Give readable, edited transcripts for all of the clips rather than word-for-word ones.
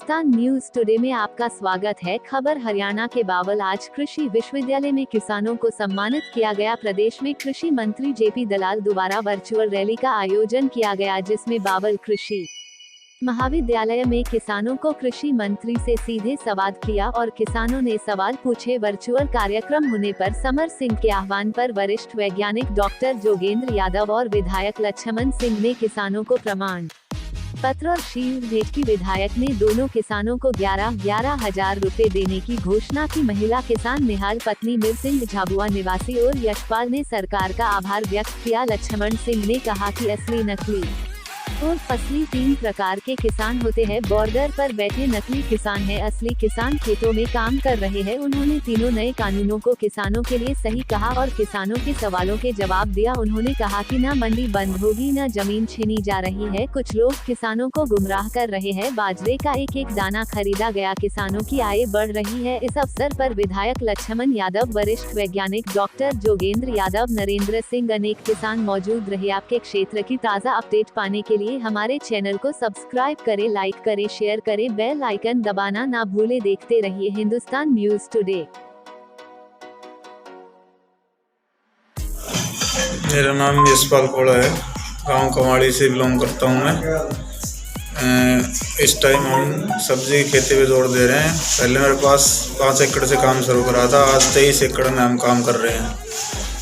Hindustan news today में आपका स्वागत है। खबर हरियाणा के बावल आज कृषि विश्वविद्यालय में किसानों को सम्मानित किया गया। प्रदेश में कृषि मंत्री जेपी दलाल द्वारा वर्चुअल रैली का आयोजन किया गया, जिसमें बावल कृषि महाविद्यालय में किसानों को कृषि मंत्री से सीधे सवाल किया और किसानों ने सवाल पूछे। वर्चुअल कार्यक्रम होने पर समर सिंह के आह्वान पर वरिष्ठ वैज्ञानिक डॉक्टर जोगेंद्र यादव और विधायक लक्ष्मण सिंह ने किसानों को प्रमाण पत्र और शील्ड भेंट की। विधायक ने दोनों किसानों को 11,11 हजार रुपए देने की घोषणा की। महिला किसान निहाल पत्नी मिर सिंह झाबुआ निवासी और यशपाल ने सरकार का आभार व्यक्त किया। लक्ष्मण सिंह ने कहा कि असली, नकली और फसली 3 प्रकार के किसान होते हैं। बॉर्डर पर बैठे नकली किसान है, असली किसान खेतों में काम कर रहे हैं। उन्होंने तीनों नए कानूनों को किसानों के लिए सही कहा और किसानों के सवालों के जवाब दिया। उन्होंने कहा कि न मंडी बंद होगी, न जमीन छीनी जा रही है। कुछ लोग किसानों को गुमराह कर रहे हैं। बाजरे का एक एक दाना खरीदा गया, किसानों की आय बढ़ रही है। इस अवसर पर विधायक लक्ष्मण यादव, वरिष्ठ वैज्ञानिक डॉक्टर जोगेंद्र यादव, नरेंद्र सिंह, अनेक किसान मौजूद रहे। आपके क्षेत्र की ताज़ा अपडेट पाने के लिए हमारे चैनल को सब्सक्राइब करें, लाइक करें, शेयर करें, बेल आइकन दबाना ना भूलें। देखते रहिए हिंदुस्तान न्यूज टुडे। मेरा नाम यशपाल कोड़ा है, गांव कमाड़ी से बिलोंग करता हूं मैं। इस टाइम हम सब्जी की खेती पे जोर दे रहे हैं। पहले मेरे पास 5 एकड़ से काम शुरू करा था, आज 23 एकड़ में हम काम कर रहे हैं।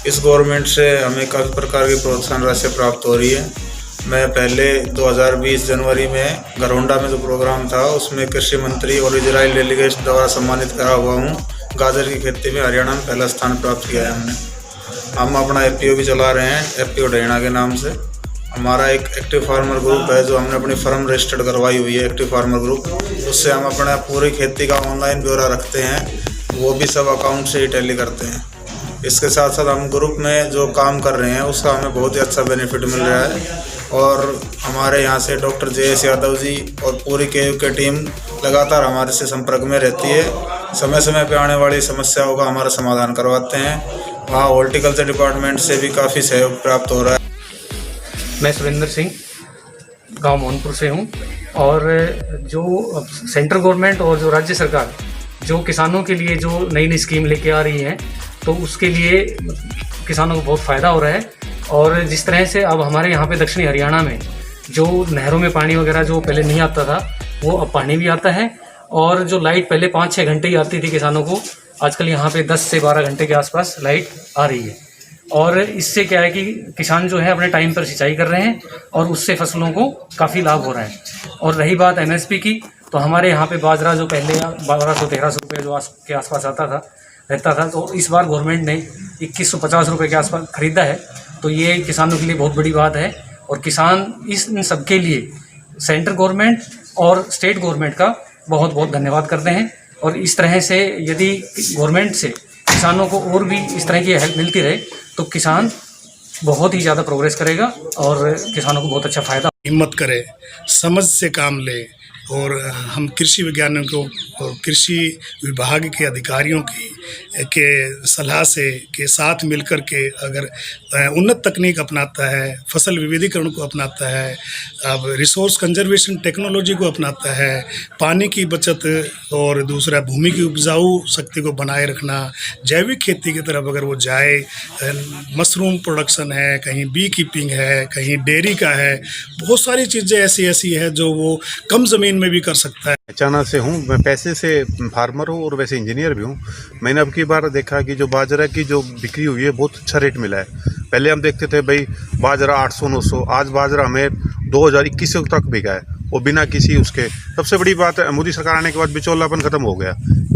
इस गवर्नमेंट से हमें काफ़ी प्रकार की प्रोत्साहन राशि प्राप्त हो रही है। मैं पहले 2020 जनवरी में घरौंडा में जो प्रोग्राम था उसमें कृषि मंत्री और इजराइल डेलीगेशन द्वारा सम्मानित करा हुआ हूँ। गाजर की खेती में हरियाणा में पहला स्थान प्राप्त किया है हमने। हम अपना एफपीओ भी चला रहे हैं, एफपीओ डैना के नाम से। हमारा एक एक्टिव फार्मर ग्रुप है जो हमने अपनी फर्म रजिस्टर्ड करवाई हुई है, एक्टिव फार्मर ग्रुप। उससे हम अपना पूरी खेती का ऑनलाइन ब्यौरा रखते हैं, वो भी सब अकाउंट से ही टैली करते हैं। इसके साथ साथ हम ग्रुप में जो काम कर रहे हैं उसका हमें बहुत ही अच्छा बेनिफिट मिल रहा है। और हमारे यहाँ से डॉक्टर JS यादव जी और पूरी KU की टीम लगातार हमारे से संपर्क में रहती है। समय समय पर आने वाली समस्याओं का हमारा समाधान करवाते हैं। वहाँ हॉर्टिकल्चर डिपार्टमेंट से भी काफ़ी सहयोग प्राप्त हो रहा है। मैं सुरेंद्र सिंह गांव मोहनपुर से हूं और जो सेंट्रल गवर्नमेंट और जो राज्य सरकार जो किसानों के लिए जो नई नई स्कीम लेके आ रही है, तो उसके लिए किसानों को बहुत फ़ायदा हो रहा है। और जिस तरह से अब हमारे यहाँ पे दक्षिणी हरियाणा में जो नहरों में पानी वगैरह जो पहले नहीं आता था, वो अब पानी भी आता है। और जो लाइट पहले 5-6 घंटे ही आती थी किसानों को, आजकल यहाँ पे 10 से 12 घंटे के आसपास लाइट आ रही है। और इससे क्या है कि किसान जो है अपने टाइम पर सिंचाई कर रहे हैं और उससे फसलों को काफ़ी लाभ हो रहा है। और रही बात MSP की, तो हमारे यहाँ पे बाजरा जो पहले 1200-1300 रुपये जो के आसपास रहता था, तो इस बार गवर्नमेंट ने 2150 रुपये के आसपास ख़रीदा है। तो ये किसानों के लिए बहुत बड़ी बात है। और किसान इन सब के लिए सेंट्रल गवर्नमेंट और स्टेट गवर्नमेंट का बहुत बहुत धन्यवाद करते हैं। और इस तरह से यदि गवर्नमेंट से किसानों को और भी इस तरह की हेल्प मिलती रहे तो किसान बहुत ही ज़्यादा प्रोग्रेस करेगा और किसानों को बहुत अच्छा फ़ायदा। हिम्मत करे, समझ से काम ले। और हम कृषि वैज्ञानिकों और कृषि विभाग के अधिकारियों के सलाह से के साथ मिलकर के अगर उन्नत तकनीक अपनाता है, फसल विविधीकरण को अपनाता है, अब रिसोर्स कंजर्वेशन टेक्नोलॉजी को अपनाता है, पानी की बचत और दूसरा भूमि की उपजाऊ शक्ति को बनाए रखना, जैविक खेती की तरफ अगर वो जाए, मशरूम प्रोडक्शन है, कहीं बी कीपिंग है, कहीं डेयरी का है, बहुत सारी चीज़ें ऐसी है जो वो कम ज़मीन में भी कर सकता है। अचानक से हूँ, मैं पैसे से फार्मर हूँ और वैसे इंजीनियर भी हूँ। मैंने अब की बार देखा कि जो बाजरा की जो बिक्री हुई है बहुत अच्छा रेट मिला है। पहले हम देखते थे भाई बाजरा 800-900, आज बाजरा हमें 2021 तक बिका है, वो बिना किसी उसके। सबसे बड़ी बात है मोदी सरकार आने के बाद बिचौलापन खत्म हो गया।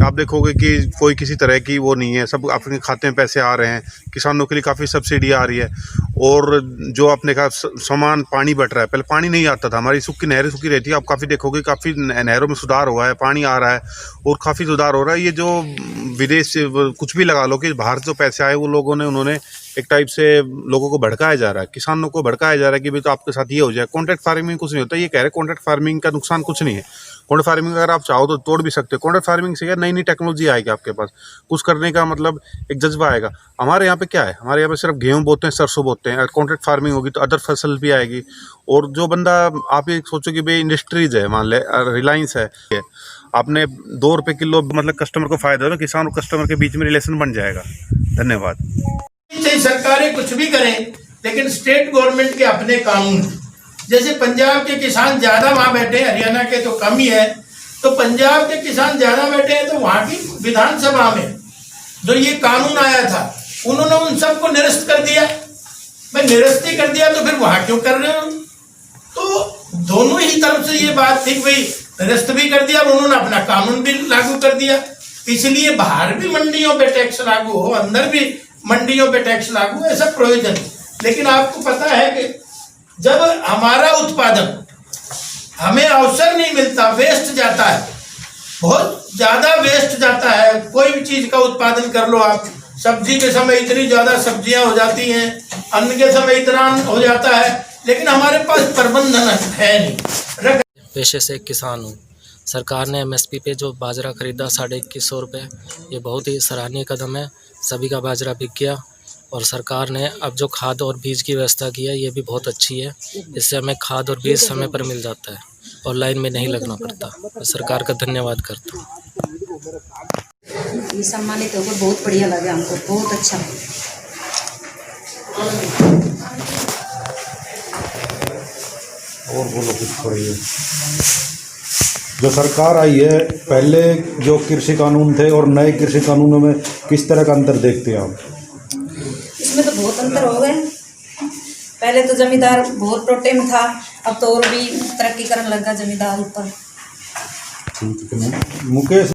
आप देखोगे कि कोई किसी तरह की वो नहीं है, सब अपने खाते में पैसे आ रहे हैं। किसानों के लिए काफ़ी सब्सिडी आ रही है और जो अपने का सामान पानी बट रहा है, पहले पानी नहीं आता था, हमारी सूखी नहरें सूखी रहती है। आप काफ़ी देखोगे काफ़ी नहरों में सुधार हुआ है, पानी आ रहा है और काफ़ी सुधार हो रहा है। ये जो विदेश से कुछ भी लगा लो कि बाहर जो पैसे आए वो लोगों ने उन्होंने एक टाइप से लोगों को भड़काया जा रहा है, किसानों को भड़काया जा रहा है कि भाई तो आपके साथ ये हो जाए। कॉन्ट्रैक्ट फार्मिंग कुछ नहीं होता। ये कह रहे कॉन्ट्रैक्ट फार्मिंग का नुकसान कुछ नहीं है। कॉन्ट्रैक्ट फार्मिंग अगर आप चाहो तो तोड़ भी सकते हो। कॉन्ट्रैक्ट फार्मिंग से क्या नई नई टेक्नोलॉजी आएगी आपके पास, कुछ करने का मतलब एक जज्बा आएगा। हमारे यहाँ पे क्या है, हमारे यहाँ पे सिर्फ गेहूँ बोते हैं, सरसों बोते हैं। कॉन्ट्रैक्ट फार्मिंग होगी तो अदर फसल भी आएगी। और जो बंदा, आप ये सोचो कि भाई इंडस्ट्रीज है, मान ले रिलायंस है, आपने 2 रुपये किलो, मतलब कस्टमर को फायदा हो ना, किसान और कस्टमर के बीच में रिलेशन बन जाएगा। धन्यवाद। सरकारें कुछ भी करें, लेकिन स्टेट गवर्नमेंट के अपने कानून, जैसे पंजाब के किसान ज्यादा वहां बैठे हैं, हरियाणा के तो कम ही है, तो पंजाब के किसान ज्यादा बैठे हैं तो वहां की विधानसभा में जो ये कानून आया था उन्होंने उन सबको निरस्त कर दिया। मैं निरस्त ही कर दिया तो फिर वहां क्यों कर रहे हो? तो दोनों ही तरफ से ये बात थी, भाई निरस्त भी कर दिया और उन्होंने अपना कानून भी लागू कर दिया। इसलिए बाहर भी मंडियों पे टैक्स लागू हो, अंदर भी मंडियों पे टैक्स लागू हो, ऐसा प्रयोजन। लेकिन आपको पता है कि जब हमारा उत्पादन, हमें अवसर नहीं मिलता, वेस्ट जाता है, बहुत ज्यादा वेस्ट जाता है। कोई भी चीज का उत्पादन कर लो आप, सब्जी के समय इतनी ज्यादा सब्जियां हो जाती हैं, अन्न के समय इतना अन्न हो जाता है, लेकिन हमारे पास प्रबंधन है नहीं। पेशे से एक किसान हूँ। सरकार ने एमएसपी पे जो बाजरा खरीदा 2150 रुपये, ये बहुत ही सराहनीय कदम है। सभी का बाजरा बिक गया और सरकार ने अब जो खाद और बीज की व्यवस्था की है ये भी बहुत अच्छी है। इससे हमें खाद और बीज समय पर मिल जाता है और लाइन में नहीं लगना पड़ता। मैं सरकार का धन्यवाद करता हूँ। ये सम्मानित होकर बहुत बढ़िया लगा हमको, बहुत अच्छा। और बोलो कुछ पढ़िए। जो सरकार आई है, पहले जो कृषि कानून थे और नए कृषि कानूनों में किस तरह का अंतर देखते हैं आप? इसमें तो बहुत अंतर हो गए। पहले तो जमींदार बहुत टोटे में था, अब तो और भी तरक्की करने लगा जमींदार ऊपर। ठीक है। मुकेश